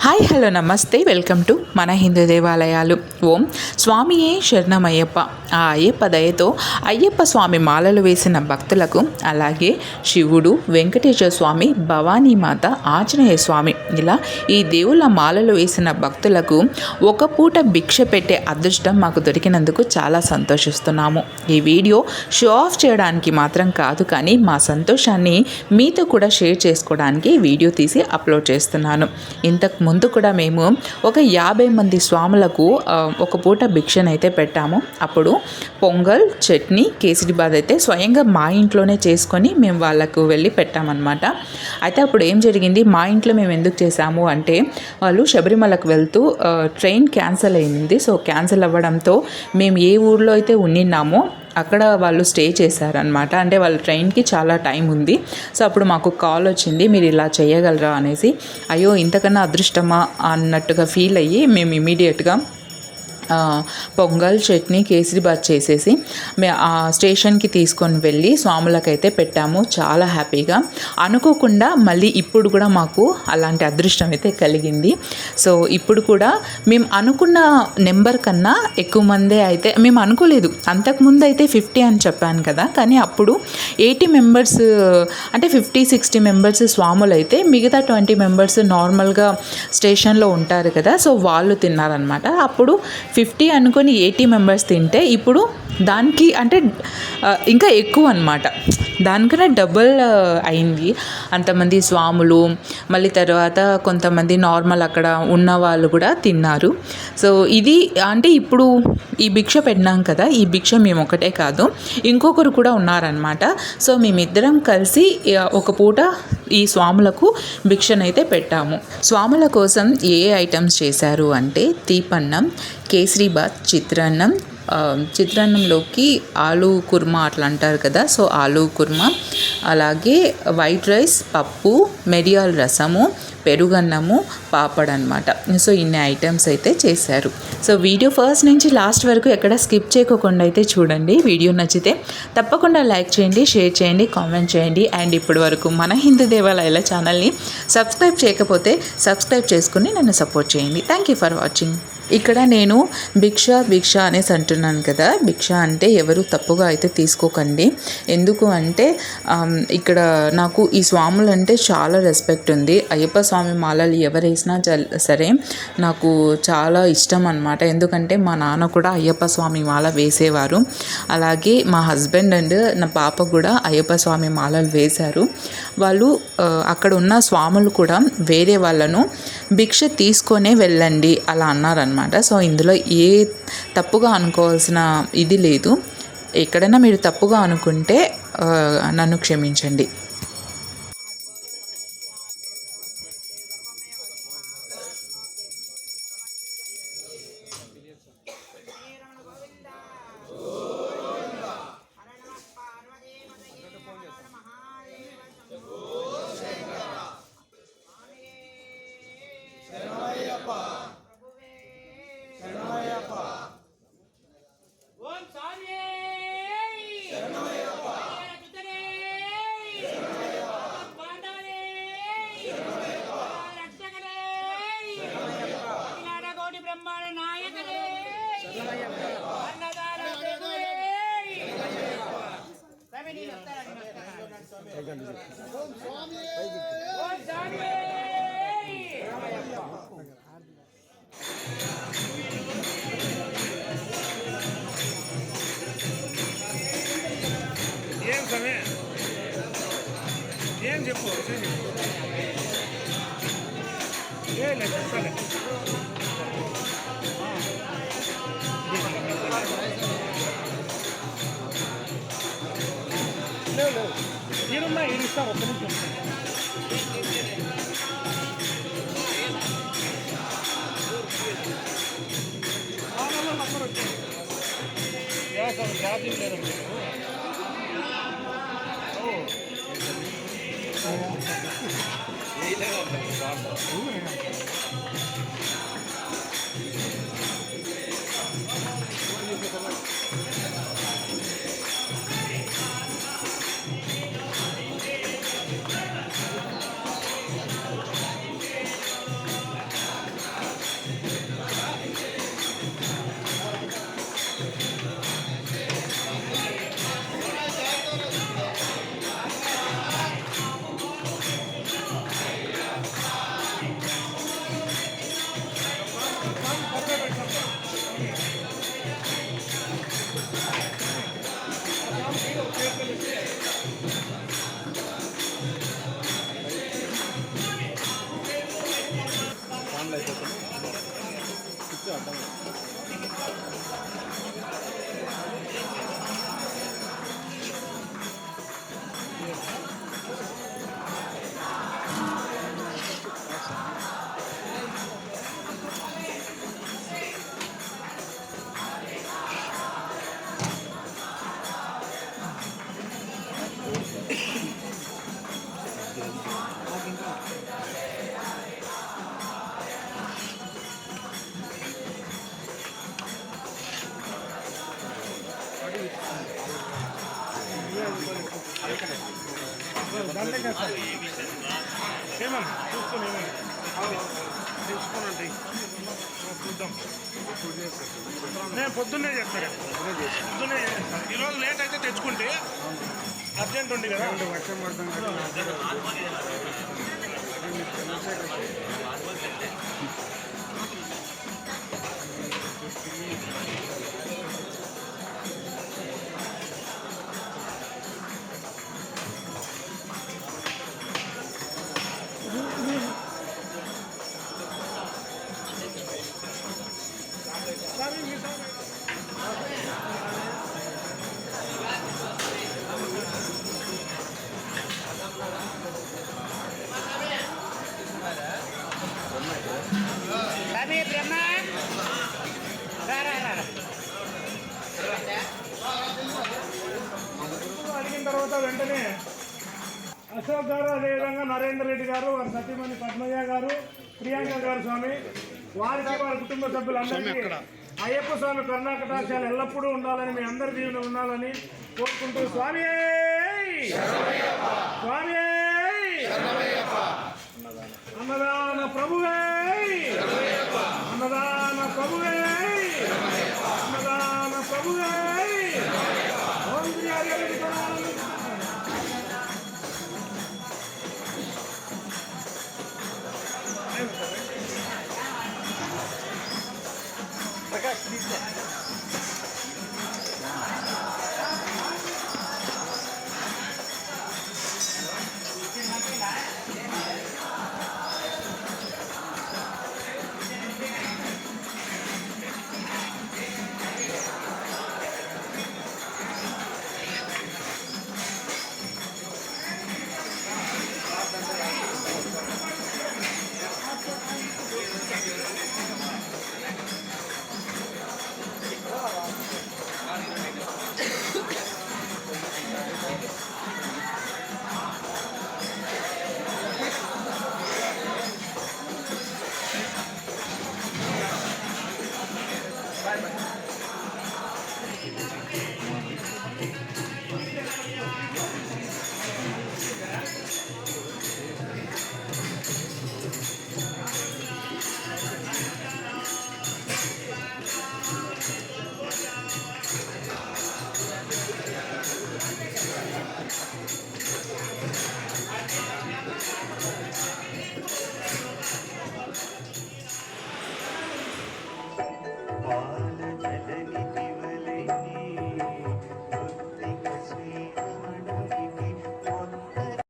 Hi hello నమస్తే welcome to మన హిందూ దేవాలయాలు. ఓం స్వామియే శరణమయ్యప్ప. ఆ అయ్యప్ప దయతో అయ్యప్ప స్వామి మాలలు వేసిన భక్తులకు, అలాగే శివుడు, వెంకటేశ్వర స్వామి, భవానీమాత, ఆంజనేయ స్వామి ఇలా ఈ దేవుళ్ళ మాలలు వేసిన భక్తులకు ఒక పూట భిక్ష పెట్టే అదృష్టం మాకు దొరికినందుకు చాలా సంతోషిస్తున్నాము. ఈ వీడియో షో ఆఫ్ చేయడానికి మాత్రం కాదు, కానీ మా సంతోషాన్ని మీతో కూడా షేర్ చేసుకోవడానికి వీడియో తీసి అప్లోడ్ చేస్తున్నాను. ఇంతకు ముందు కూడా మేము ఒక 50 మంది స్వాములకు ఒక పూట భిక్షనైతే పెట్టాము. అప్పుడు పొంగల్, చట్నీ, కేసరిబాద్ అయితే స్వయంగా మా ఇంట్లోనే చేసుకొని మేము వాళ్ళకు వెళ్ళి పెట్టామన్నమాట. అయితే అప్పుడు ఏం జరిగింది, మా ఇంట్లో మేము ఎందుకు చేసాము అంటే, వాళ్ళు శబరిమలకు వెళ్తూ ట్రైన్ క్యాన్సిల్ అయింది. సో క్యాన్సిల్ అవ్వడంతో మేము ఏ ఊర్లో అయితే ఉండినామో అక్కడ వాళ్ళు స్టే చేశారనమాట. అంటే వాళ్ళ ట్రైన్కి చాలా టైం ఉంది. సో అప్పుడు మాకు కాల్ వచ్చింది, మీరు ఇలా చేయగలరా అనేసి. అయ్యో ఇంతకన్నా అదృష్టమా అన్నట్టుగా ఫీల్ అయ్యి మేము ఇమీడియట్గా పొంగల్, చట్నీ, కేసరిబాత్ చేసేసి ఆ స్టేషన్కి తీసుకొని వెళ్ళి స్వాములకైతే పెట్టాము. చాలా హ్యాపీగా, అనుకోకుండా మళ్ళీ ఇప్పుడు కూడా మాకు అలాంటి అదృష్టం అయితే కలిగింది. సో ఇప్పుడు కూడా మేము అనుకున్న నెంబర్ కన్నా ఎక్కువ మందే అయితే మేము అనుకోలేదు. అంతకుముందు అయితే 50 అని చెప్పాను కదా, కానీ అప్పుడు 80 మెంబర్స్ అంటే 50-60 మెంబర్స్ స్వాములు అయితే మిగతా 20 మెంబర్స్ నార్మల్గా స్టేషన్లో ఉంటారు కదా, సో వాళ్ళు తిన్నారనమాట. అప్పుడు 50 అనుకొని 80 మెంబర్స్ తింటే ఇప్పుడు దానికి అంటే ఇంకా ఎక్కువ అనమాట, దానికన్నా డబుల్ అయింది. అంతమంది స్వాములు, మళ్ళీ తర్వాత కొంతమంది నార్మల్ అక్కడ ఉన్న వాళ్ళు కూడా తిన్నారు. సో ఇది అంటే ఇప్పుడు ఈ భిక్ష పెట్టినాం కదా, ఈ భిక్ష మేము ఒకటే కాదు, ఇంకొకరు కూడా ఉన్నారనమాట. సో మేమిద్దరం కలిసి ఒక పూట ఈ స్వాములకు భిక్షనైతే పెట్టాము. స్వాముల కోసం ఏ ఐటమ్స్ చేశారు అంటే తీపన్నం, కేసరీబాత్, చిత్రాన్నంలోకి ఆలూ కుర్మా అట్లా అంటారు కదా, సో ఆలూ కుర్మా, అలాగే వైట్ రైస్, పప్పు, మిరియాల రసము, పెరుగన్నము, పాపడ్ అనమాట. సో ఇన్ని ఐటమ్స్ అయితే చేశారు. సో వీడియో ఫస్ట్ నుంచి లాస్ట్ వరకు ఎక్కడ స్కిప్ చేయకుండా అయితే చూడండి. వీడియో నచ్చితే తప్పకుండా లైక్ చేయండి, షేర్ చేయండి, కామెంట్ చేయండి. అండ్ ఇప్పటి వరకు మన హిందూ దేవాలయాల ఛానల్ని సబ్స్క్రైబ్ చేయకపోతే సబ్స్క్రైబ్ చేసుకుని నన్ను సపోర్ట్ చేయండి. Thank you for watching. ఇక్కడ నేను భిక్ష అనేసి అంటున్నాను కదా, భిక్ష అంటే ఎవరు తప్పుగా అయితే తీసుకోకండి. ఎందుకు అంటే ఇక్కడ నాకు ఈ స్వాములు అంటే చాలా రెస్పెక్ట్ ఉంది. అయ్యప్ప స్వామి మాలలు ఎవరు వేసినా సరే నాకు చాలా ఇష్టం అనమాట. ఎందుకంటే మా నాన్న కూడా అయ్యప్ప స్వామి మాల వేసేవారు, అలాగే మా హస్బెండ్ అండ్ నా పాప కూడా అయ్యప్ప స్వామి మాలలు వేశారు. వాళ్ళు అక్కడ ఉన్న స్వాములు కూడా వేరే వాళ్ళను భిక్ష తీసుకొనే వెళ్ళండి అలా అన్నారనమాట. సో ఇందులో ఏ తప్పుగా అనుకోవాల్సిన ఇది లేదు. ఎక్కడైనా మీరు తప్పుగా అనుకుంటే నన్ను క్షమించండి. ఏం చెప్పు మీరున్నా ఇస్తారు ఒక్క నిమిషం. ఛార్జింగ్ లేదండి. చేస్తారు ఏమన్నా చూసుకొని ఏమన్నా తెలుసుకోనండి చూద్దాం నేను పొద్దున్నే చేస్తాను పొద్దున్నే చేస్తాను ఈరోజు లేట్ అయితే తెచ్చుకుంటే అర్జెంట్ ఉంది కదా వర్షం పడతాం అడిగిన తర్వాత వెంటనే అశోక్ గారు, అదేవిధంగా నరేందర్ రెడ్డి గారు, వారి సతీమణి పద్మయ్య గారు, ప్రియాంక గారు స్వామి, వారికి వారి కుటుంబ సభ్యులందరికీ అయ్యప్ప స్వామి కరుణాకటాక్షాలు ఎల్లప్పుడూ ఉండాలని, మీ అందరి దీవెన ఉండాలని కోరుకుంటూ స్వామి స్వామి అన్నదాన ప్రభువే అన్నదాన ప్రభువే అన్నదాన ప్రభువే ఓం శ్రీ హరి ప్రకాష్ Bye.